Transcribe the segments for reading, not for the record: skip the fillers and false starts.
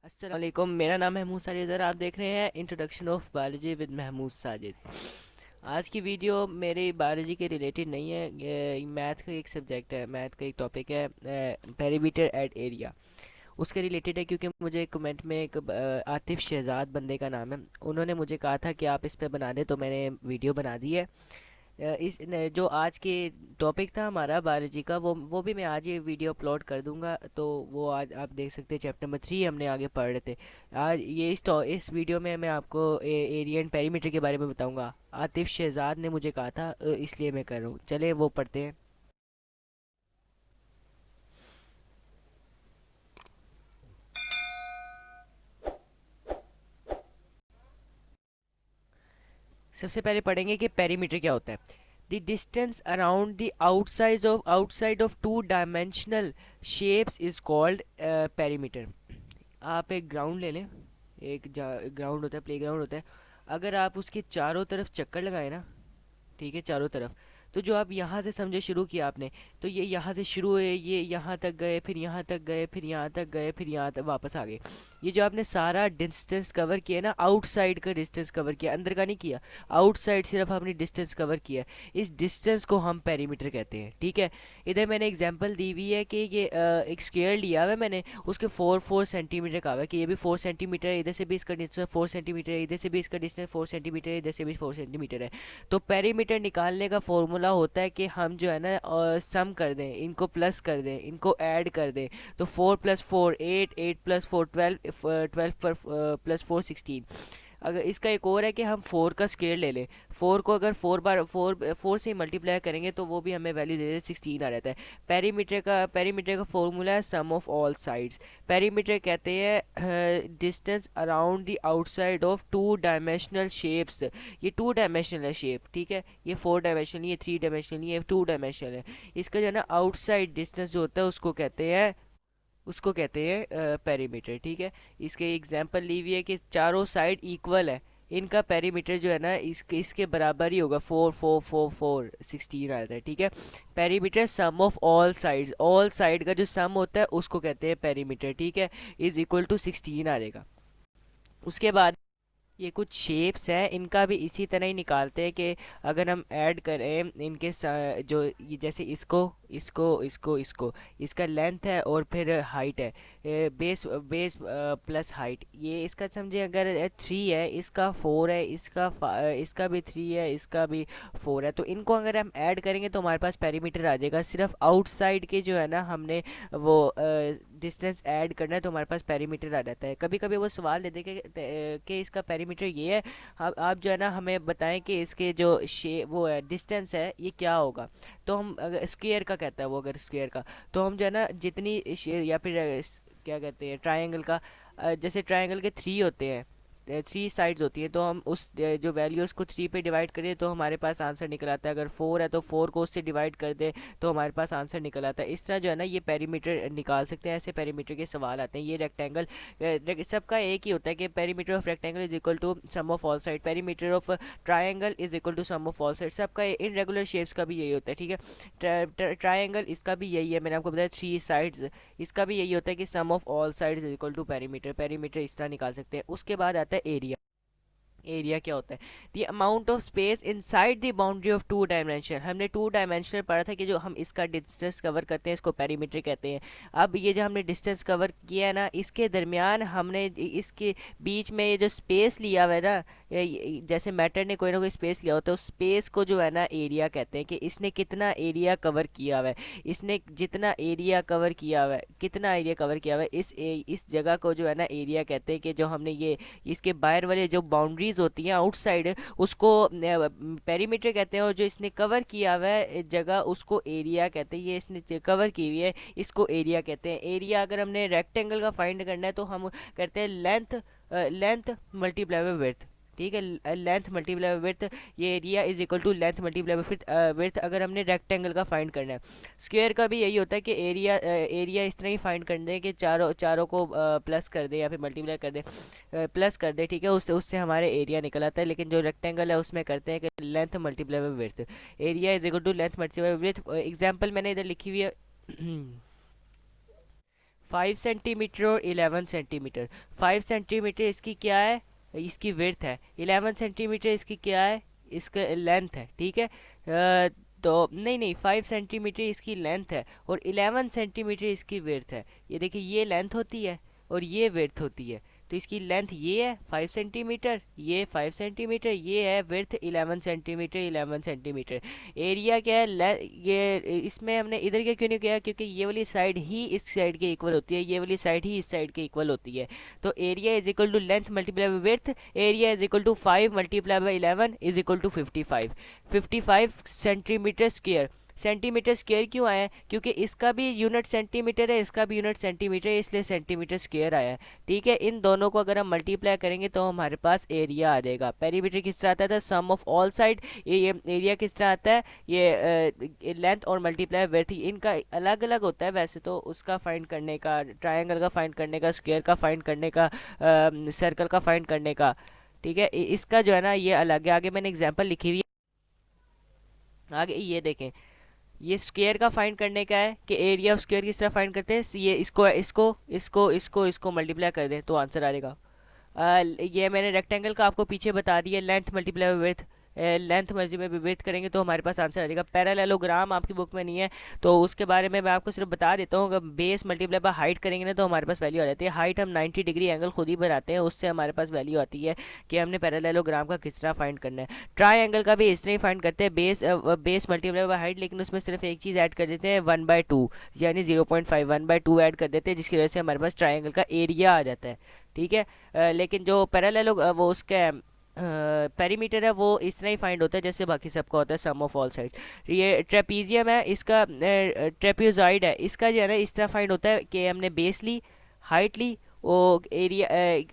अस्सलाम वालेकुम। मेरा नाम महमूद साजिद और आप देख रहे हैं introduction of biology with Mahmood Sajid. आज की वीडियो मेरी बायोलॉजी के रिलेटेड नहीं है, ये मैथ का एक सब्जेक्ट है, मैथ का एक टॉपिक है, पेरीमीटर एट एरिया। उसके रिलेटेड है क्योंकि मुझे कमेंट में एक आतिफ शहजाद बंदे का नाम है, उन्होंने मुझे कहा था कि आप इस पे बना दें, तो मैंने वीडियो बना दी है। जो आज के टॉपिक था हमारा बायोलॉजी का, वो भी मैं आज ये वीडियो अपलोड कर दूंगा, तो वो आज आप देख सकते हैं। चैप्टर नंबर 3 हमने आगे पढ़ रहे थे। आज ये इस वीडियो में मैं आपको एरिया एंड पेरीमीटर के बारे में बताऊंगा। आतिफ शहजाद ने मुझे कहा था, इसलिए मैं कर रहा हूँ। चले वो पढ़ते हैं। सबसे पहले पढ़ेंगे कि पेरीमीटर क्या होता है। The distance around the outside of two dimensional shapes is called perimeter. आप एक ग्राउंड ले लें। एक ग्राउंड होता है, प्ले ग्राउंड होता है। अगर आप उसके चारों तरफ चक्कर लगाए ना, ठीक है, चारों तरफ, तो जो आप यहाँ से समझे शुरू किया आपने, तो ये यहाँ से शुरू हुए, ये यहाँ तक गए, फिर यहाँ तक गए, फिर यहाँ तक गए, फिर यहाँ तक वापस आ गए। ये जो आपने सारा डिस्टेंस कवर किया ना, आउटसाइड का डिस्टेंस कवर किया, अंदर का नहीं किया। आउटसाइड सिर्फ आपने डिस्टेंस कवर किया, इस डिस्टेंस को हम पेरीमीटर कहते हैं, ठीक है। इधर मैंने एग्जांपल दी हुई है कि ये एक स्क्वायर लिया हुआ है मैंने, उसके 4 4 सेंटीमीटर का हुआ है कि ये भी 4 सेंटीमीटर है, इधर से भी इसका डिस्टेंस 4 सेंटीमीटर है, इधर से भी इसका डिस्टेंस 4 सेंटीमीटर है, इधर से भी 4 सेंटीमीटर है। तो पेरीमीटर निकालने का फॉर्मूला होता है कि हम जो है ना सम कर दें, इनको प्लस कर दें, इनको ऐड कर दें। तो 4 + 4 8, 8 + 4 12, 12 पर +4 16। अगर इसका एक और है कि हम 4 का स्क्वायर ले लें। 4 को अगर 4 से मल्टीप्लाई करेंगे तो वो भी हमें वैल्यू दे दे 16 आ जाता है। पेरीमीटर का फॉर्मूला है सम ऑफ ऑल साइड्स। पेरीमीटर कहते हैं distance around the outside of two dimensional shapes. ये टू डायमेंशनल है शेप, ठीक है। ये 4 डायमेंशनल, ये 3 डायमेंशनल, ये 2 डायमेंशनल है। इसका जो है ना आउटसाइड डिस्टेंस जो होता है उसको कहते हैं पेरीमीटर, ठीक है। इसके एग्जांपल ली हुई है कि चारों साइड इक्वल है, इनका पेरीमीटर जो है ना इसके इसके बराबर ही होगा। 4 4 4 4 16 आ जाता है, ठीक है। Perimeter sum of all sides, all side का जो सम होता है उसको कहते हैं पेरीमीटर, ठीक है। इज इक्वल टू 16 आ जाएगा। उसके बाद ये कुछ शेप्स हैं, इनका भी इसी तरह ही निकालते हैं कि अगर हम ऐड करें इनके जो ये जैसे इसको इसको इसको इसको, इसका लेंथ है और फिर हाइट है, बेस बेस प्लस हाइट, ये इसका समझे। अगर 3 है, इसका 4 है, इसका भी 3 है, इसका भी 4 है, तो इनको अगर हम ऐड करेंगे तो हमारे पास पेरीमीटर आ जाएगा। सिर्फ आउटसाइड के जो है ना हमने वो डिस्टेंस ऐड करना है तो हमारे पास पेरीमीटर आ जाता है। कभी कभी वो सवाल दे दे कि इसका पेरीमीटर ये है, आप जो है ना हमें बताएं कि इसके जो शे वो है डिस्टेंस है ये क्या होगा। तो हम अगर स्क्वायर का कहता है वो, अगर स्क्वायर का, तो हम जो है ना जितनी या फिर क्या कहते हैं ट्रायंगल का, जैसे ट्रायंगल के 3 होते हैं, 3 साइड्स होती हैं, तो हम उस जो वैल्यू उसको 3 पे डिवाइड करें तो हमारे पास आंसर निकल आता है। अगर 4 है तो 4 को उससे डिवाइड कर दे तो हमारे पास आंसर निकल आता है। इस तरह जो है ना ये पेरीमीटर निकाल सकते हैं। ऐसे पेरीमीटर के सवाल आते हैं। ये रेक्टेंगल सबका एक ही होता है कि perimeter of rectangle is equal to sum of all side, perimeter of triangle is equal to sum of all side. सबका इन रेगुलर शेप्स का भी यही होता है, ठीक है। ट्रायंगल इसका भी यही है, मैंने आपको बताया 3 साइड्स, इसका भी यही होता है कि sum of all sides is equal to perimeter. Perimeter इस तरह निकाल सकते हैं। उसके बाद आता है एरिया। एरिया क्या होता है? The amount of space inside the boundary of two dimension. हमने टू डायमेंशनल पढ़ा था कि जो हम इसका डिस्टेंस कवर करते हैं इसको पेरीमीटर कहते हैं। अब ये जो हमने डिस्टेंस कवर किया है ना, इसके दरमियान हमने इसके बीच में ये जो स्पेस लिया हुआ है ना, जैसे मैटर ने कोई ना कोई स्पेस लिया होता है, उस स्पेस को जो है ना एरिया कहते हैं कि इसने कितना एरिया कवर किया हुआ है। इसने जितना एरिया कवर किया हुआ है, कितना एरिया कवर किया हुआ है, इस जगह को जो है ना एरिया कहते हैं कि जो हमने ये इसके बाहर वाले जो बाउंड्रीज होती हैं आउटसाइड, उसको पेरीमीटर कहते हैं। और जो इसने कवर किया हुआ है जगह उसको एरिया कहते हैं। ये इसने कवर की हुई है, इसको एरिया कहते हैं। एरिया अगर हमने रेक्टेंगल का फाइंड करना है तो हम करते हैं लेंथ मल्टीप्लाई बाय विड्थ, ठीक है। लेंथ मल्टीप्लाई बाय विड्थ, ये area is equal to length multiply by width अगर हमने रेक्टेंगल का फाइंड करना है। स्क्वायर का भी यही होता है कि एरिया इस तरह ही फाइंड कर दें कि चारों चारों को प्लस कर दे या फिर मल्टीप्लाई कर दे, प्लस कर दे, ठीक है। उससे उससे हमारे एरिया निकल आता है। लेकिन जो रेक्टेंगल है उसमें करते हैं कि length multiply by width, area is equal to length multiply by width. Example मैंने इधर लिखी हुई है 5 सेंटीमीटर और 11 सेंटीमीटर। 5 सेंटीमीटर इसकी क्या है, इसकी विड्थ है। 11 सेंटीमीटर इसकी क्या है, इसका लेंथ है, ठीक है। तो नहीं नहीं, 5 सेंटीमीटर इसकी लेंथ है और 11 सेंटीमीटर इसकी विड्थ है। ये देखिए, ये लेंथ होती है और ये विड्थ होती है। तो इसकी लेंथ ये है 5 सेंटीमीटर, ये 5 सेंटीमीटर, ये है विड्थ 11 सेंटीमीटर, 11 सेंटीमीटर। एरिया क्या है, ये इसमें हमने इधर क्या क्यों नहीं किया, क्योंकि ये वाली साइड ही इस साइड के इक्वल होती है, ये वाली साइड ही इस साइड के इक्वल होती है। तो area is equal to length multiply by width, area is equal to 5 multiply by 11 is equal to 55। 55 centimetre square. Centimetre square क्यों आया है, क्योंकि इसका भी यूनिट सेंटीमीटर है, इसका भी यूनिट सेंटीमीटर है, इसलिए सेंटीमीटर स्क्वेयर आया है। ठीक है, इन दोनों को अगर हम मल्टीप्लाई करेंगे तो हमारे पास एरिया आ जाएगा। पेरीमीटर किस तरह आता था, सम ऑफ ऑल साइड। ये एरिया किस तरह आता है, ये लेंथ और मल्टीप्लाई विड्थ, इनका अलग अलग होता है वैसे तो, उसका फाइंड करने का, ट्राइंगल का फाइंड करने का, स्क्वेयर का फाइंड करने का, सर्कल का फाइंड करने का। ठीक है, इसका जो है ना ये अलग है। आगे मैंने एग्जांपल लिखी हुई है, आगे ये देखें। ये स्क्वायर का फाइंड करने का है कि एरिया ऑफ स्क्वायर किस तरह फाइंड करते हैं, ये इसको मल्टीप्लाई कर दें तो आंसर आ जाएगा। ये मैंने रेक्टेंगल का आपको पीछे बता दिया, length multiply width, length multiply width करेंगे तो हमारे पास आंसर आ जाएगा। पैरेललोग्राम आपकी बुक में नहीं है तो उसके बारे में मैं आपको सिर्फ बता देता हूँ। अगर बेस मल्टीप्लाई बाय हाइट करेंगे ना तो हमारे पास वैल्यू आ जाती है। हाइट हम 90 डिग्री एंगल खुद ही बनाते हैं, उससे हमारे पास वैल्यू आती है कि हमने पैरेललोग्राम का किस तरह फाइंड करना है। ट्राई एंगल का भी इस तरह ही फाइंड करते हैं, बेस मल्टीप्लाई बाय हाइट, लेकिन उसमें सिर्फ एक चीज़ ऐड कर देते हैं 1/2, यानी 0.5, 1/2 ऐड कर देते हैं, जिसकी वजह से हमारे पास ट्राइंगल का एरिया आ जाता है। ठीक है, लेकिन जो पैरेलल वो उसका पेरीमीटर है वो इस तरह ही फाइंड होता है जैसे बाकी सबका होता है, सम ऑफ ऑल साइड्स। ये ट्रेपीजियम है, इसका ट्रेपीजॉइड है, इसका जो है ना इस तरह फाइंड होता है कि हमने बेस ली, हाइट ली, वो एरिया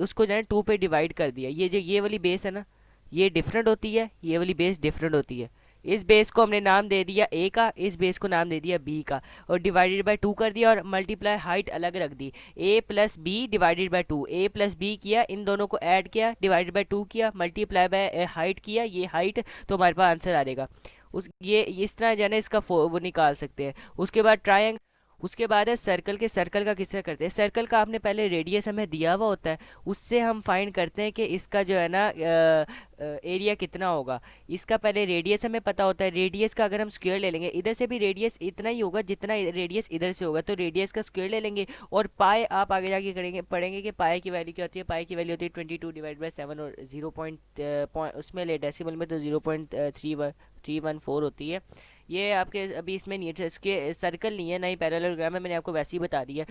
उसको जो है 2 पे डिवाइड कर दिया। ये जो ये वाली बेस है ना, ये डिफरेंट होती है, ये वाली बेस डिफरेंट होती है। इस बेस को हमने नाम दे दिया ए का, इस बेस को नाम दे दिया बी का, और डिवाइडेड बाय 2 कर दिया, और मल्टीप्लाई हाइट अलग रख दी। A plus B divided by 2, A plus B किया, इन दोनों को ऐड किया, डिवाइडेड बाय 2 किया, मल्टीप्लाई बाय हाइट किया, ये हाइट, तो हमारे पास आंसर आ जाएगा। उस ये इस तरह जो है ना इसका वो निकाल सकते हैं। उसके बाद ट्रायंगल, उसके बाद है सर्कल के। सर्कल का किस तरह करते हैं, सर्कल का आपने पहले रेडियस हमें दिया हुआ होता है, उससे हम फाइंड करते हैं कि इसका जो है ना एरिया कितना होगा। इसका पहले रेडियस हमें पता होता है, रेडियस का अगर हम स्क्वायर ले लेंगे, इधर से भी रेडियस इतना ही होगा जितना रेडियस इधर से होगा, तो रेडियस का स्क्वायर ले लेंगे। और पाए आप आगे जाके करेंगे, पढ़ेंगे कि पाए की वैल्यू क्या होती है। पाए की वैल्यू होती है 22/7, और 0 उसमें ले डेसिमल में तो 0.314 होती है। ये आपके अभी इसमें नहीं है, इसके सर्कल नहीं है ना ही पैरेललोग्राम है, मैंने आपको वैसे ही बता दिया।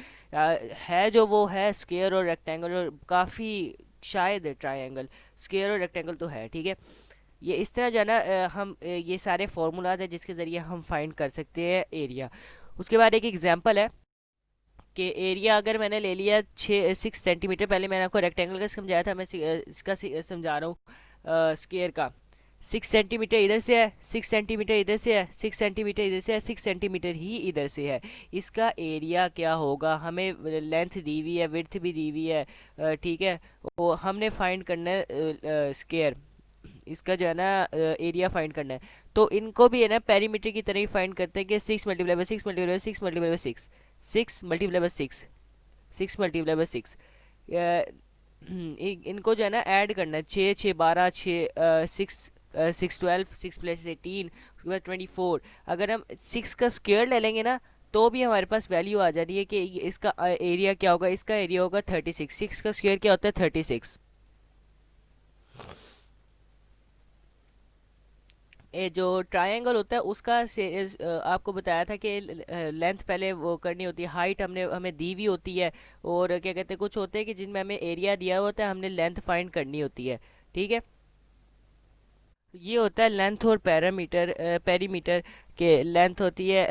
है जो वो है स्क्वायर और रेक्टेंगल, और काफ़ी शायद ट्रायंगल। स्क्वायर और रेक्टेंगल तो है, ठीक है। ये इस तरह जो है ना हम ये सारे फार्मूलाज है जिसके ज़रिए हम फाइंड कर सकते हैं एरिया। उसके बाद एक एग्जांपल है कि एरिया अगर मैंने ले लिया 6 सेंटीमीटर, पहले मैंने आपको रेक्टेंगल का समझाया था, मैं इसका समझा रहा हूँ स्क्वायर का। 6 सेंटीमीटर इधर से है, 6 सेंटीमीटर इधर से है, 6 सेंटीमीटर इधर से है, 6 सेंटीमीटर ही इधर से है। इसका एरिया क्या होगा, हमें लेंथ दी हुई है, विड्थ भी दी हुई है, ठीक है। वो हमने फाइंड करना है स्क्वायर, इसका जो है ना एरिया फाइंड करना है। तो इनको भी है ना पेरीमीटर की तरह ही फाइंड करते हैं कि 6 multiply by 6 multiply by 6 multiply by 6, 6 multiply by 6। इनको जो है ना ऐड करना है, 6 6 12, 6 6 6 12, 6 प्लस 18, उसके बाद 24। अगर हम 6 का स्क्वायर ले लेंगे ना तो भी हमारे पास वैल्यू आ जा रही है कि इसका एरिया क्या होगा, इसका एरिया होगा 36। 6 का स्क्वायर क्या होता है, 36। ये जो ट्रायंगल होता है उसका आपको बताया था कि लेंथ पहले वो करनी होती है, हाइट हमने हमें दी हुई होती है, और क्या कहते हैं कुछ होते हैं कि जिनमें हमें एरिया दिया होता है, हमने लेंथ फाइंड करनी होती है। ठीक है, ये होता है लेंथ और पैरामीटर, पेरीमीटर के लेंथ होती है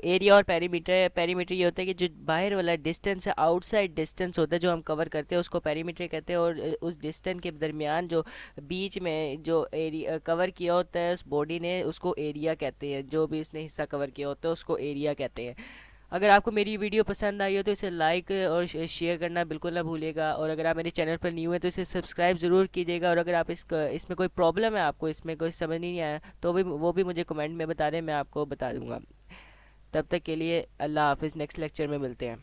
एरिया, और पेरीमीटर, पेरीमीटर ये होता है कि जो बाहर वाला डिस्टेंस है, आउटसाइड डिस्टेंस होता है जो हम कवर करते हैं उसको पेरीमीटर कहते हैं, और उस डिस्टेंस के दरमियान जो बीच में जो एरिया कवर किया होता है उस बॉडी ने, उसको एरिया कहते हैं। जो भी उसने हिस्सा कवर किया होता है उसको एरिया कहते हैं। अगर आपको मेरी वीडियो पसंद आई हो तो इसे लाइक और शेयर करना बिल्कुल ना भूलिएगा, और अगर आप मेरे चैनल पर न्यू है तो इसे सब्सक्राइब ज़रूर कीजिएगा। और अगर आप इसमें कोई प्रॉब्लम है, आपको इसमें कोई समझ नहीं आया तो भी वो भी मुझे कमेंट में बता दें, मैं आपको बता दूंगा। तब तक के लिए अल्लाह हाफिज़, नेक्स्ट लेक्चर में मिलते हैं।